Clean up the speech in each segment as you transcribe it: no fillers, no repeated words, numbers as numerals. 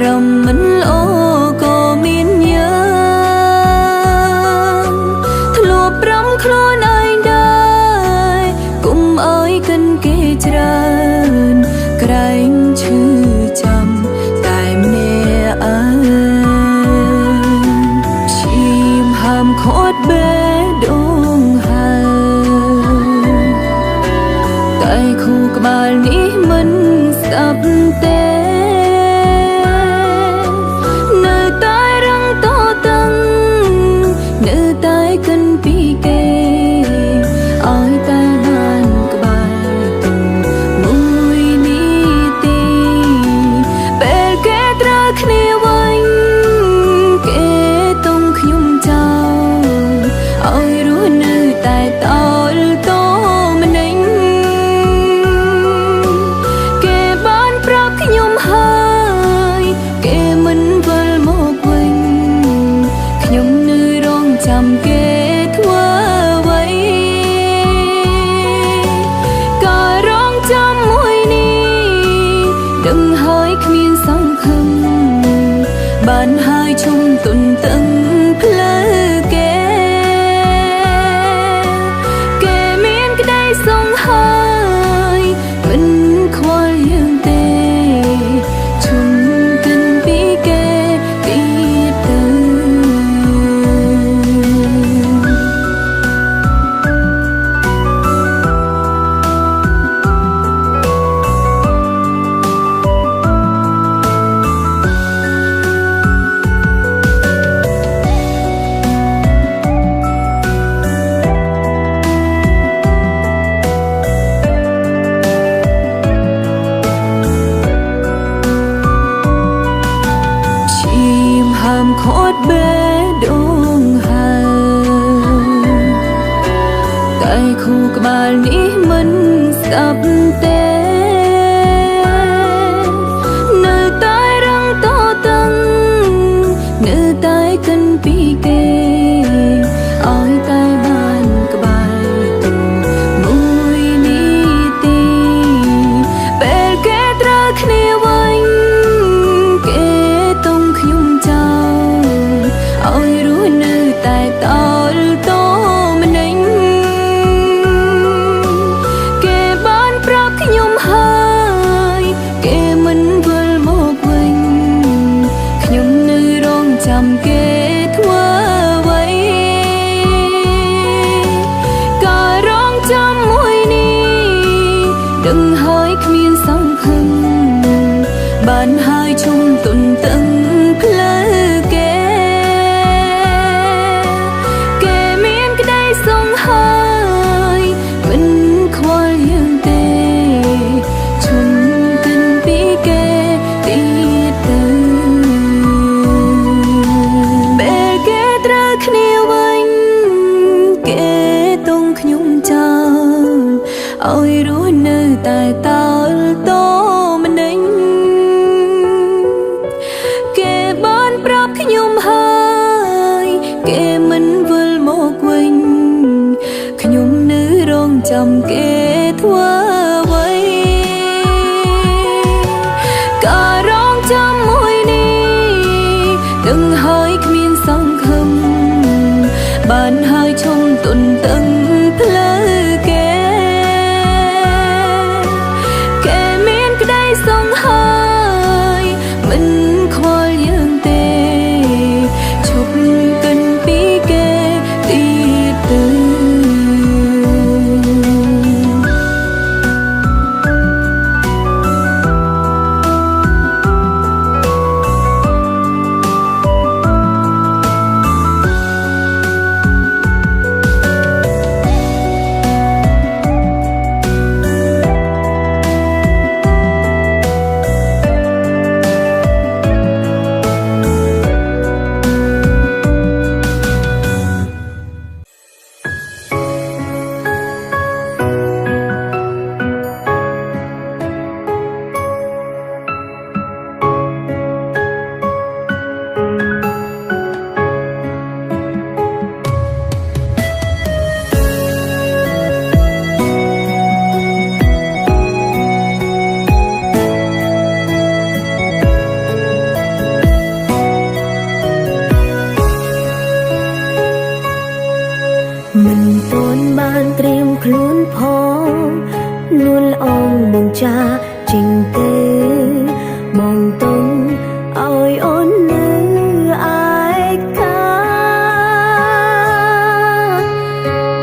រម្មណ៍មិនល្អក៏មានយ៉ាងធ្លាប់ប្រំខ្លួនឯងដែរកុំអើយកិនគេច្រើនក្រែងឈឺចាំតែម្នាក់ឯងឈាមហាមខត់បេះដូងហើយតែខួរក្បាលនេះមិនស្ដាប់ទេកិនពីគេឲ្យតែបានក្បែរទុំមួយនេះទីពេលគេត្រូវគ្នាវិញគេទុំខ្ញុំចោលឲ្យរស់នៅតែតលតម្នេញគេបានប្រាប់ខ្ញុំហើយគេមិនវិលមកវិញខ្ញុំនៅរងចាំគេបានហើយជុំទុនតឹងផ្លូវគេមានក្តីសង្ហើយមិនខ្វល់យើងទេជុំកិនពីគេទៀតទៅហាមខត់បេះដូងហើយតែខួរក្បាលនេះមិនស្ដាប់ទេនៅតែរងតតឹងនៅតែកិនពីគេឲ្យតែបានក្បែរទុំមួយនេះទីពេលគេត្រូវគ្នាវិញគេទុំខ្ញុំចោលឲ្យរស់នៅតែតលតម្នេញគេបានប្រាប់ខ្ញុំហើយគេមិនវិលមកវិញខ្ញុំនៅរងចាំគេធ្វើអ្វីក៏រងចាំមួយនេះដឹងហើយគ្មានសង្ឃឹមបានហើយជុំទុនតឹងផ្លូវគេមានក្តីសង្ហើយមិនខ្វល់យើងទេជុំកិនពីគេទៀតទៅពេលគេត្រូវគ្នាវិញគេទុំខ្ញុំចោលឲ្យរស់នៅតែតលតម្នេញគេបានប្រាប់ខ្ញុំហើយគេមិនវិលមកវិញខ្ញុំនៅរងចាំគេធ្វើអ្វីក៏រងចាំមួយនេះដឹងហើយគ្មានសង្ឃឹមបានហើយជុំទុនតឹងផ្លូវគេមានក្តីសង្ហើយមិនខ្វល់យើងទេជប់កិនពីគេទៀតទៅ ចាចេញទៅមកតុងឲ្យអូននៅឯកា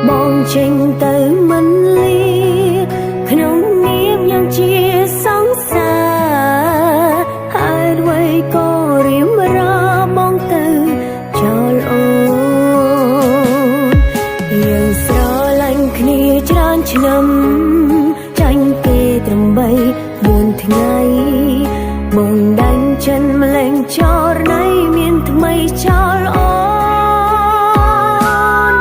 បងចេញទៅមិនលីក្នុងនាមយ៉ាងជាសង្សារហើយអ្វីក៏រៀមរាបងទៅចោលអូនយើងស្រឡាញ់គ្នាច្រើនឆ្នាំចាញ់គេត្រឹម3-4ថ្ងៃបងដាច់ចិនម្លេងចោលណៃមានថ្មីចោលអូន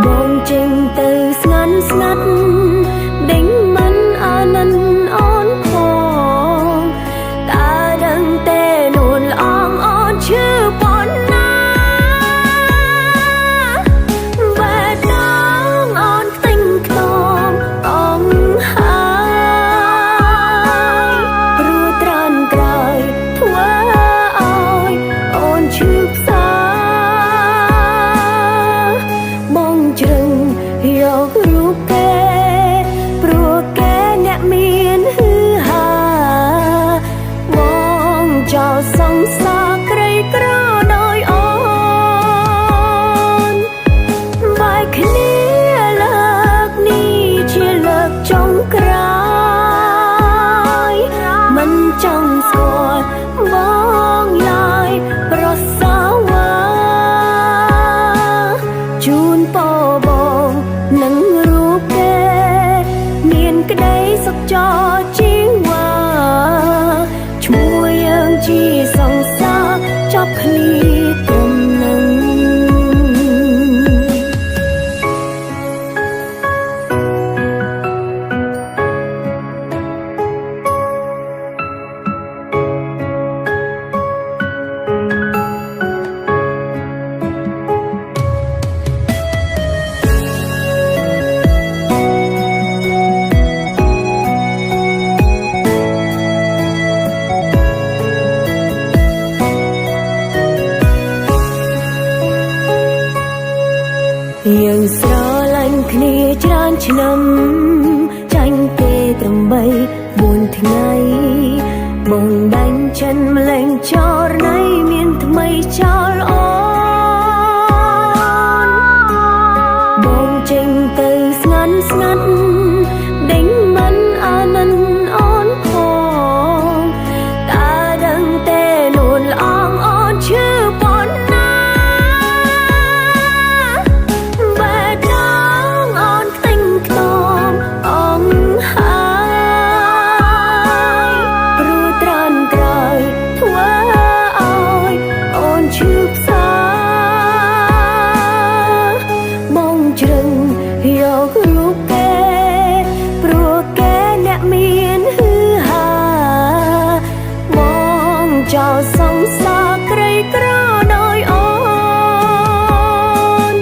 បងចេញទៅស្ងាត់ស្ងាត់ដេញមិនអាណិនអូនផងតើដឹងទេនួនល្អងអូនឈឺប៉ុណ្ណាបែរដងអូនខ្ទិញខ្នងអងហើយព្រោះត្រានក្រោយធ្វើឲ្យអូនឈឺផ្សាបងជ្រឹងយករូបគេព្រោះគេអ្នកមានហឺហាបងចោលសង្សារក្រីក្រដោយអូនបែកគ្នាលើកនេះជាលើកចុងក្រោយមិនចង់ស្គាល់បងឡើយប្រសាវ៉ាជូនពរបងនឹងរូបគេមានក្តីសុខចរជីវ៉ាឈ្មោះយើងជាសង្សារចាប់គ្នាត្រឹមនឹងយើងស្រឡាញ់គ្នាច្រើនឆ្នាំចាញ់គេត្រឹម3-4ថ្ងៃបងដាច់ចិនម្លេងចោលណៃមានថ្មីចោលអូនបងចេញទៅស្ងាត់ស្ងាត់ដេញមិនអាណិនអូនផងតើដឹងទេនួនល្អងអូនឈឺប៉ុណ្ណាបែរដងអូនខ្ទិញខ្នងអងហើយព្រោះត្រានក្រោយធ្វើឲ្យអូនឈឺផ្សាបងជ្រឹងយករូបគេព្រោះគេអ្នកមានហឺហាបងចោលសង្សារក្រីក្រដោយអូន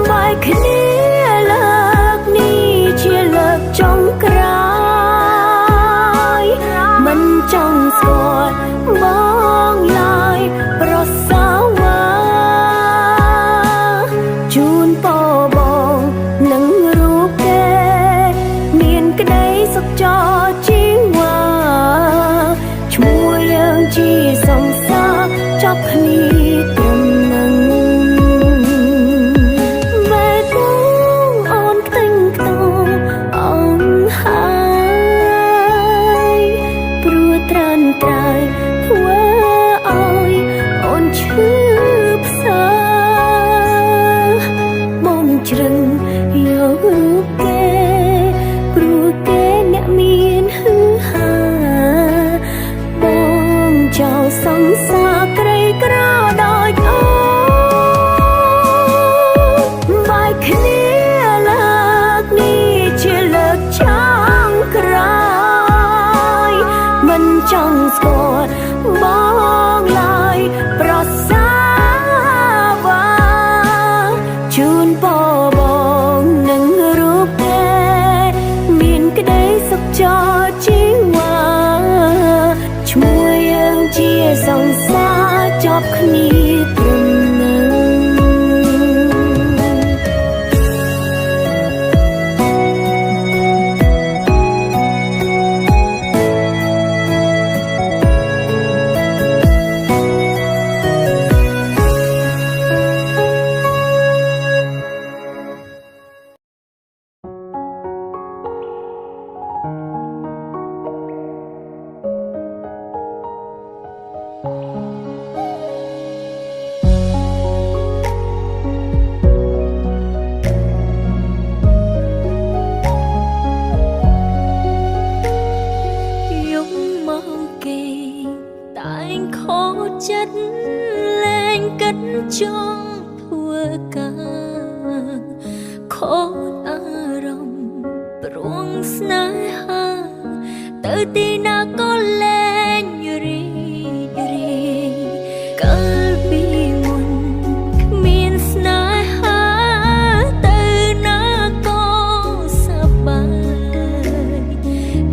បែកគ្នាលើកនេះជាលើកចុងក្រោយមិនចង់ស្គាល់បងឡើយប្រសាវ៉ាជូនពរបងនឹងរូបគេមានក្តីសុខចរជីវ៉ាឈ្មោះយើងជាសង្សារចាប់គ្នាត្រឹមនឹងបែរដងអូនខ្ទិញខ្នងអងហើយព្រោះត្រានក្រោយធ្វើឲ្យអូនឈឺផ្សាបងជ្រឹងយករូបគេព្រោះគេអ្នកមានហឺហាបងចោលសង្សារក្រីក្រដោយអូនបែកគ្នាលើកនេះជាលើកចុងក្រោយមិនចង់ស្គាល់បងឡើយប្រសាវ៉ាជូនពរបងនឹងរូបគេមានក្តីសុខចរជីវ៉ាឈ្មោះយើងជាសង្សារ ចង់ធ្វើការខូចអារម្មណ៍ព្រោះស្នេហាទៅទីណាក៏លែងរីករាយកាលពីមុនគ្មានស្នេហាទៅណាក៏សប្បាយ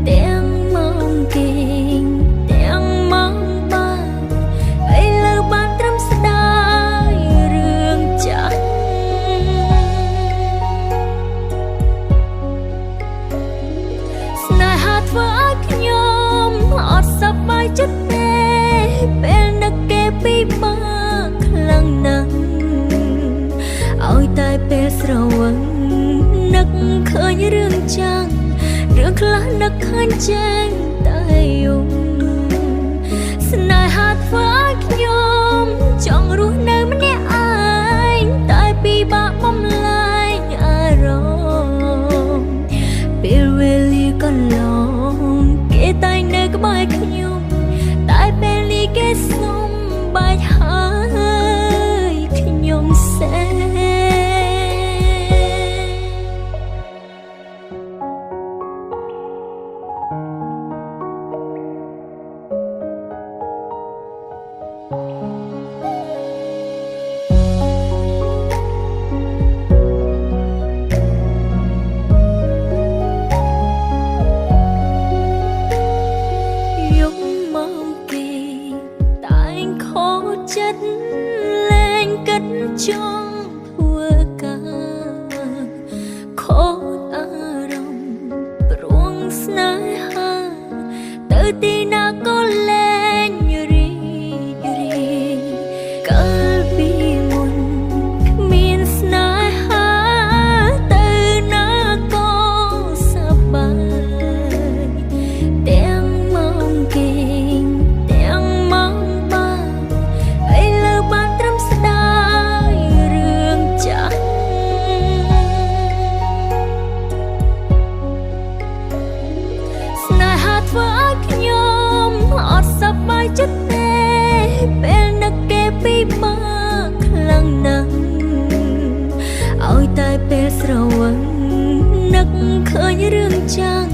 ទាំងមកគេងទាំងមកបានឥឡូវបានត្រឹមស្ដាយរឿងចាស់ស្នេហាធ្វើឲ្យខ្ញុំអត់សប្បាយចិត្តទេពេលនឹកគេពិបាកខ្លាំងណាស់ឲ្យតែពេលស្រវឹងនឹកឃើញរឿងចាំងរឿងខ្លះនឹកឃើញចេញតែយំស្នេហាធ្វើឲ្យខ្ញុំចង់រស់នៅម្នាក់ឯងតែពិបាកបំលែងអារម្មណ៍ពេលវេលាកន្លងគេតែនៅក្បែរខ្ញុំតែពេលនេះគេសុំបាច់ហើយខ្ញុំសេយកមកគេតែងខូចចិត្តលែងគិតចង់ធ្វើការខូចអារម្មណ៍ព្រោះស្នេហាទៅទីណាក៏លែងរីករាយកាលពីមុនគ្មានស្នេហាទៅណាក៏សប្បាយទាំងមកគេងទាំងមកបានឥឡូវបានត្រឹមស្ដាយរឿងចាស់ស្នេហាធ្វើឲ្យខ្ញុំអត់សប្បាយចិត្តទេពេលនឹកគេពិបាកខ្លាំងណាស់ឲ្យតែពេលស្រវឹងនឹកឃើញរឿងចាំង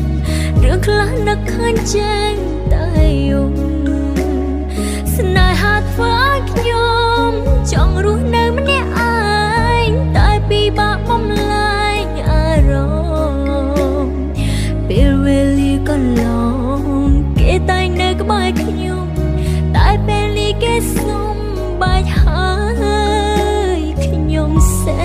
រឿងខ្លះនឹកឃើញចេញតែយំស្នេហាធ្វើឲ្យខ្ញុំចង់រស់នៅម្នាក់ឯងតែពិបាកបំលែងអារម្មណ៍ពេលវេលាកន្លងគេតែនៅក្បែរខ្ញុំតែពេលនេះគេសុំបាច់ហើយខ្ញុំសេ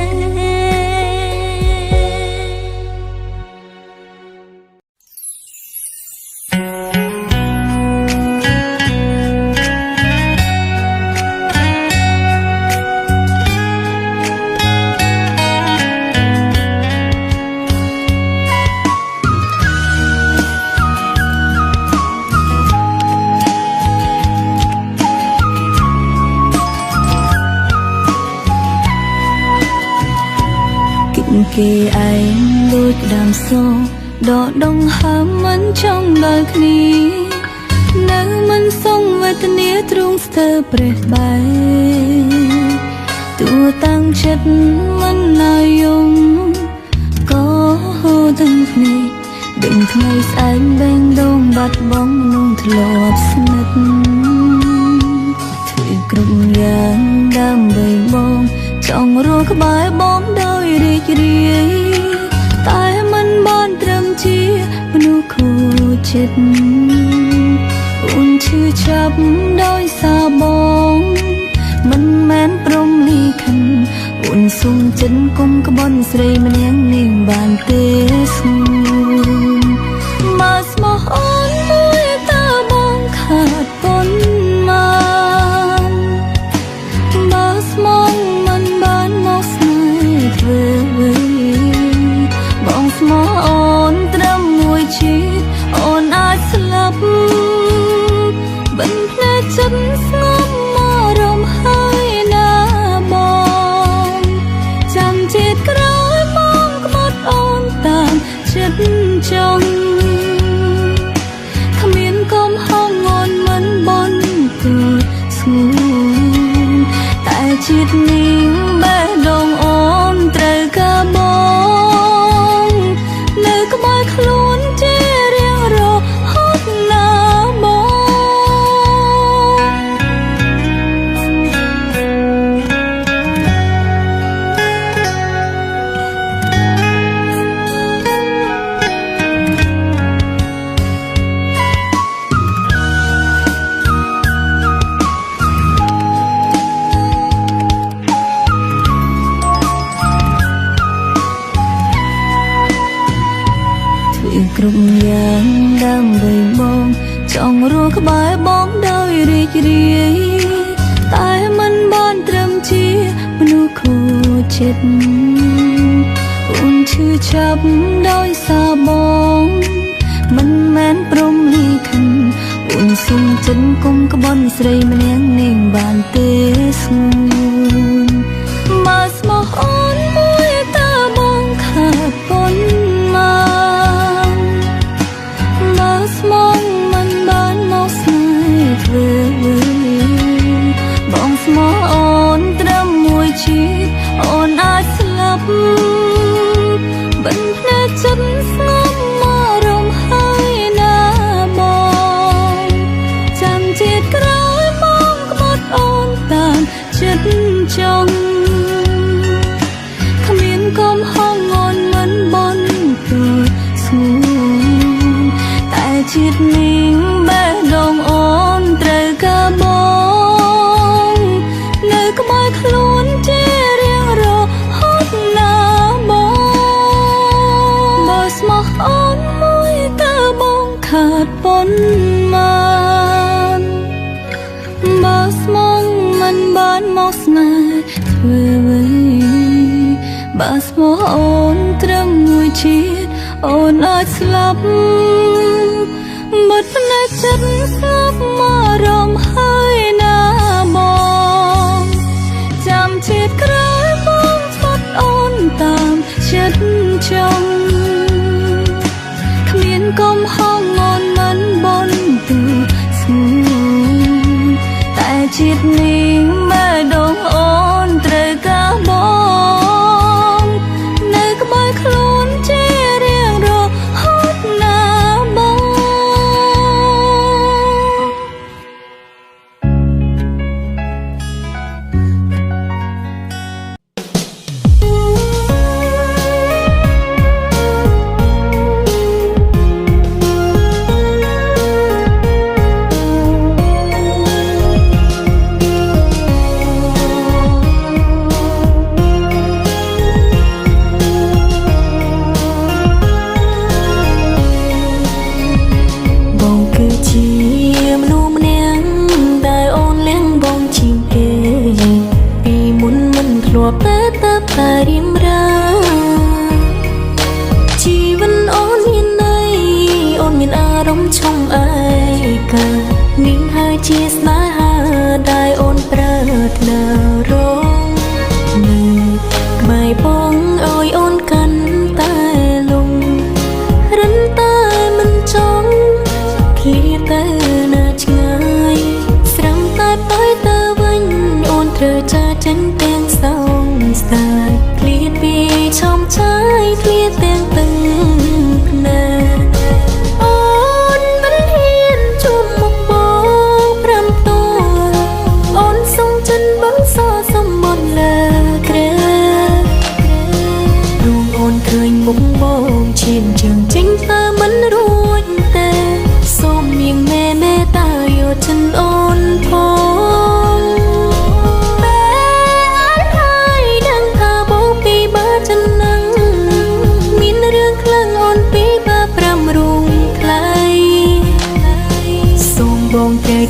គេឯងដូចក្តាមសដកដងហើមមិនចង់ដល់គ្នានៅមិនសងវេទនាទ្រង់ស្ទើរព្រះបែទួតាំងចិត្តមិនណាយំក៏ហូរទាំងភ្នែកដឹងថ្ងៃស្អែកបែងដងបាត់បង់នងធ្លាប់ស្និទ្ធធ្វើគ្រប់យ៉ាងដើម្បីបងចង់រស់ក្បែរបងដោយរីករាយតែមិនបានត្រឹមជាមនុស្សខូចចិត្តអូនឈឺចាប់ដោយសារបងមិនមែនព្រមលីខិនអូនសុំចិនគុំក្បន់ស្រីម្នាក់នាងបានទេស្ងួនបើស្មោះអូនមួយតើបងខាតប៉ុនមកបើស្មោះមិនបានមកស្នេហ៍ធ្វើបងស្មោះអូនត្រឹមមួយជាតិអូនអាចស្លាប់បិទភ្នែកចិត្តស្ងប់មករំហើយណាបងចាំជាតិក្រោយបងក្បត់អូនតាមចិត្តចង់ ក្បែរបងដោយរីករាយតែមិនបានត្រឹមជាមនុស្សខូចចិត្តអូនឈឺចាប់ដោយសារបងមិនមែនព្រមលីខិនអូនសុំចិនគុំក្បន់ស្រីម្នាក់នាងបានទេស្ងួនបើស្មោះអូនមួយតើបងខាត់ប៉ុនមកបើស្មោះមិនបានមកស្នេហ៍ធ្វើបងស្មោះអូនត្រឹមមួយជាតិអូនអាចស្លាប់បិទភ្នែកចិត្តស្ងប់មករំហើយណាបងចាំជាតិក្រោយបងក្បត់អូនតាមចិត្តចង់គ្មានកំហុសអូនមិនបន់ទូស្ងួនតែជាតិនេះបេះដូងអូនត្រូវការបងនៅក្បែរខ្លួនជារៀងរហូតណាបងបើស្មោះអូនមួយតើបងខាត់ប៉ុនមកបើស្មោះមិនបានមកស្នេហ៍ធ្វើអ្វីបើស្មោះអូនត្រឹមមួយជាតិអូនអាចស្លាប់បិទភ្នែកចិត្តស្ងប់មករំហើយណាបងចាំជាតិក្រោយបងស្បត់អូនតាមចិត្តចង់គ្មានកំហុសអូនមិនបន់ទូស្ងួនតែជាតិនេះបេះដូងអូនត្រូវការបងនៅក្បែរខ្លួនជារៀងរហូតណាបង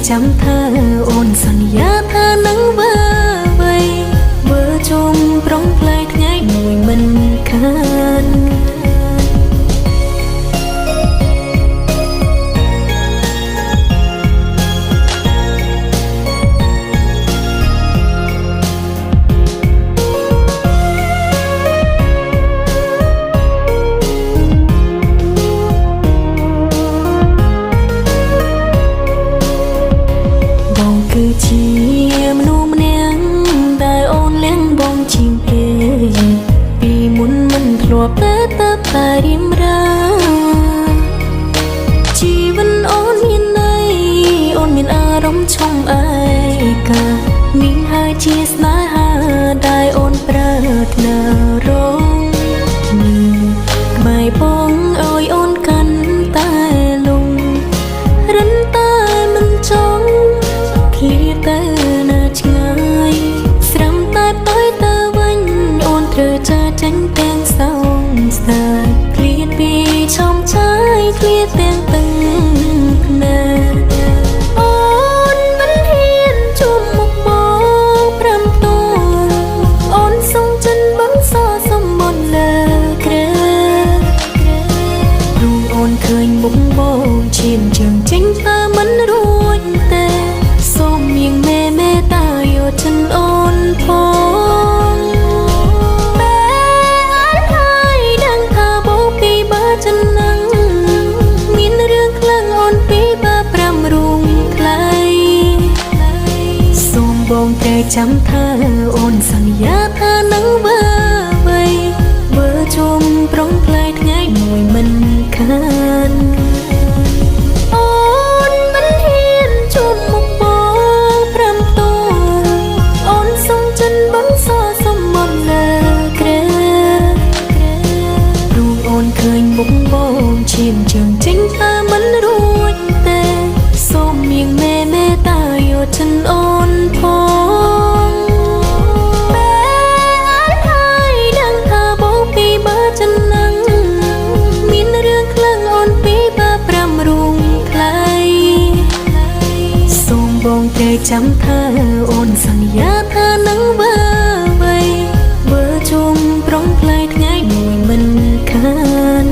ចាំថាអូនសន្យាថានឹងវើវៃមើលជុំប្រងផ្លែថ្ងៃមួយមិនខានតែរៀមរាជីវិតអូនមានន័យអូនមានអារម្មណ៍ឆុំឯកានេះហើយជាស្នេហាដែលអូនប្រាថ្នារងក្បែរបងអើយអូនកាន់តែលងរិនតែមិនចង់ឃ្លាទៅណាឆ្ងាយស្រាំតែទៅវិញអូនត្រូវចាចេញទាំងសោងស្ដាយឃ្លាពីឆោមឆាយឃ្លាទាំងទឹកភ្នែក បងឈានជើងចេញតើមិនរួចទេសូមមៀងមេតាយកចិនអូនផងបែអត់ហើយដឹងថាបងពីបើចិននឹងមានរឿងខ្លាំងអូនពីបើ5រូងខ្លៃសូមបងត្រូវចាំថាអូនសន្យាថានឹងបើជុំប្រងផ្លែថ្ងៃមួយមិនខានអូនមិនហ៊ានជុំមុខបង5តួអូនសុំចិនបងសសំមុនលើក្រែរូបអូនឃើញមុខបងឈាមជើងចេញតើមិនរួចទេសូមមៀងមេតាយកចិនអូនផងបងត្រូវចាំថាអូនសន្យាថានឹងបើជុំប្រងផ្លែថ្ងៃមួយមិនខាន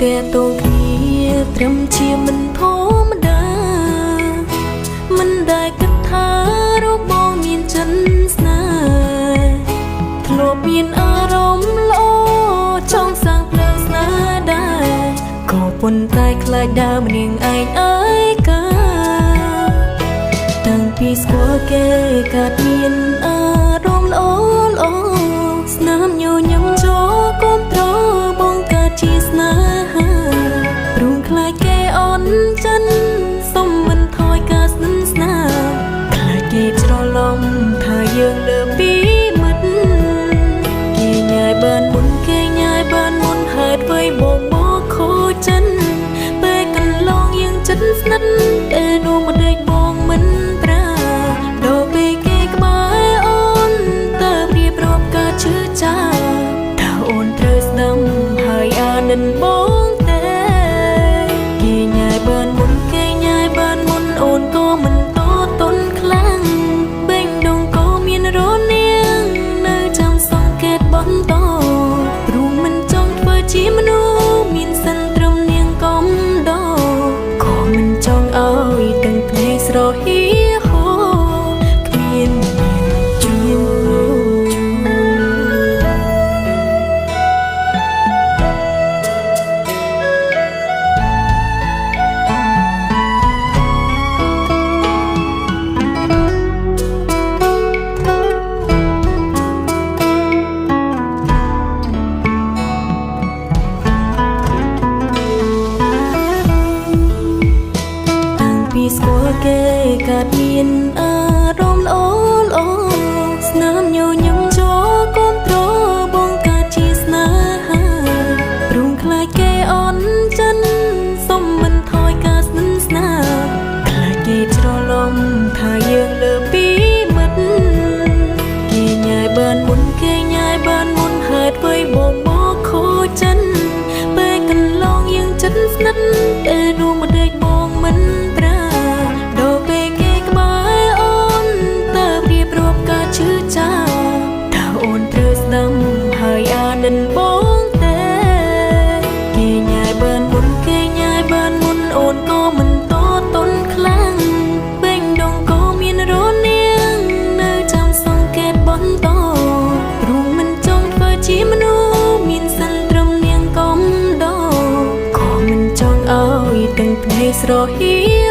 តែតងគ្នាត្រឹមជាមិនធម្មតាមិនដែលគិតថារកបងមានចិនស្នេហ៍ធ្លាប់មានអារម្មណ៍ល្អចង់សាងភ្លើងស្នេហ៍ដែរក៏ប៉ុន្តែខ្លាចដើមនាងឯងឯកាតាំងពីស្គាល់គេកើតមានអារម្មណ៍ល្អស្នាមញញឹមចូលគាំទ្របងកើតជាស្នេហាព្រួងខ្លាចគេអន់ចិនសុំមិនថយការស្និទ្ធស្នាលខ្លាចគេច្រឡំថាយើងលើពីមិត្តគេញ៉ាយបានមុនហេតុអ្វីបងមកខូចចិនពេលកន្លងយើងចិត្តស្និទ្ធតែនោះមិនដេកបងមិនប្រាដល់ពេលគេក្បែរអូនតើរៀបរាប់ការជឿចាតើអូនត្រូវស្ដាំហើយអានិនបងទេគេញ៉ាយបានមុនអូនក៏មិនតតន់ខ្លាំងបេងដងក៏មានរនាងនៅចាំសង្កេតបន្តព្រោះមិនចង់ធ្វើជាមនុស្សមានសិនត្រឹមនាងកំដក៏មិនចង់ឲ្យទាំងភ្នែកស្រហៀហោគ្មានជួស្គាល់គេកើតមានអារម្មណ៍ល្អស្នាមញញឹមចូលគាំទ្របងកើតជាស្នេហាព្រួងខ្លាចគេអន់ចិនសុំមិនថយការស្និទ្ធស្នាលខ្លាចគេច្រឡំថាយើងលើពីមិត្តគេញ៉ាយបានមុនហេតុអ្វីបងមកខូចចិនពេលកន្លងយើងចិត្តស្និទ្ធតែនោះមិនដេកបងមិនប្រាដល់ពេលគេក្បែរអូនតើរៀបរាប់ការជឿចាតើអូនត្រូវស្ដាំហើយអានិនបងទេគេញ៉ាយបានមុនអូនក៏មិនតតន់ខ្លាំងបេងដងក៏មានរនាងនៅចាំសង្កេតបន្តព្រោះមិនចង់ធ្វើជាមនុស្សមានសិនត្រឹមនាងកំដក៏មិន ស្រហៀ